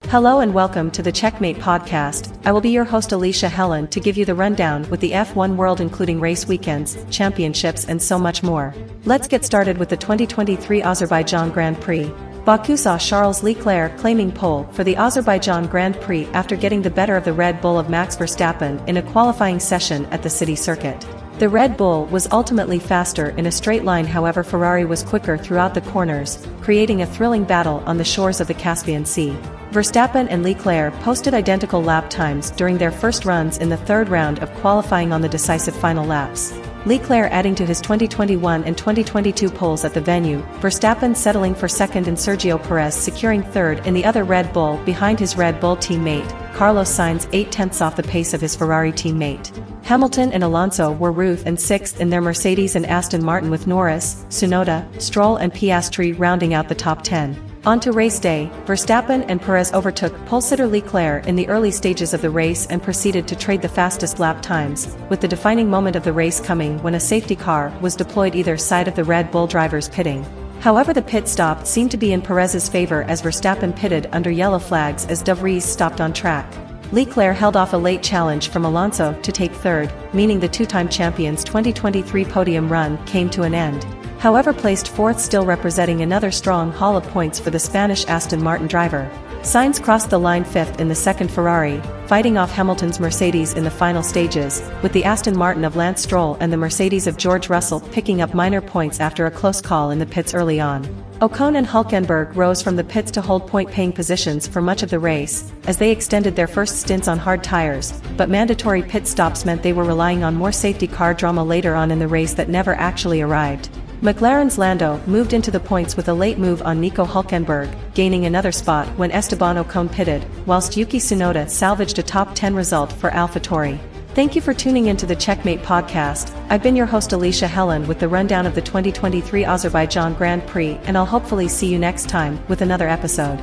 Hello and welcome to the Checkmate podcast. I will be your host Alicia Helen to give you the rundown with the F1 world, including race weekends, championships and so much more. Let's get started with the 2023 Azerbaijan Grand Prix. Baku saw Charles Leclerc claiming pole for the Azerbaijan Grand Prix after getting the better of the Red Bull of Max Verstappen in a qualifying session at the city circuit. The Red Bull was ultimately faster in a straight line, however Ferrari was quicker throughout the corners, creating a thrilling battle on the shores of the Caspian Sea. Verstappen and Leclerc posted identical lap times during their first runs in the third round of qualifying on the decisive final laps. Leclerc adding to his 2021 and 2022 poles at the venue, Verstappen settling for second and Sergio Perez securing third in the other Red Bull behind his Red Bull teammate, Carlos Sainz 8/10 off the pace of his Ferrari teammate. Hamilton and Alonso were Ruth and sixth in their Mercedes and Aston Martin, with Norris, Tsunoda, Stroll and Piastri rounding out the top 10. On to race day, Verstappen and Perez overtook pole sitter Leclerc in the early stages of the race and proceeded to trade the fastest lap times, with the defining moment of the race coming when a safety car was deployed either side of the Red Bull drivers pitting. However, the pit stop seemed to be in Perez's favor as Verstappen pitted under yellow flags as De Vries stopped on track. Leclerc held off a late challenge from Alonso to take third, meaning the two-time champion's 2023 podium run came to an end. However, placed fourth, still representing another strong haul of points for the Spanish Aston Martin driver. Sainz crossed the line fifth in the second Ferrari, fighting off Hamilton's Mercedes in the final stages, with the Aston Martin of Lance Stroll and the Mercedes of George Russell picking up minor points after a close call in the pits early on. Ocon and Hülkenberg rose from the pits to hold point-paying positions for much of the race, as they extended their first stints on hard tires, but mandatory pit stops meant they were relying on more safety car drama later on in the race that never actually arrived. McLaren's Lando moved into the points with a late move on Nico Hülkenberg, gaining another spot when Esteban Ocon pitted, whilst Yuki Tsunoda salvaged a top 10 result for AlphaTauri. Thank you for tuning into the Checkmate podcast. I've been your host Alicia Helen with the rundown of the 2023 Azerbaijan Grand Prix, and I'll hopefully see you next time with another episode.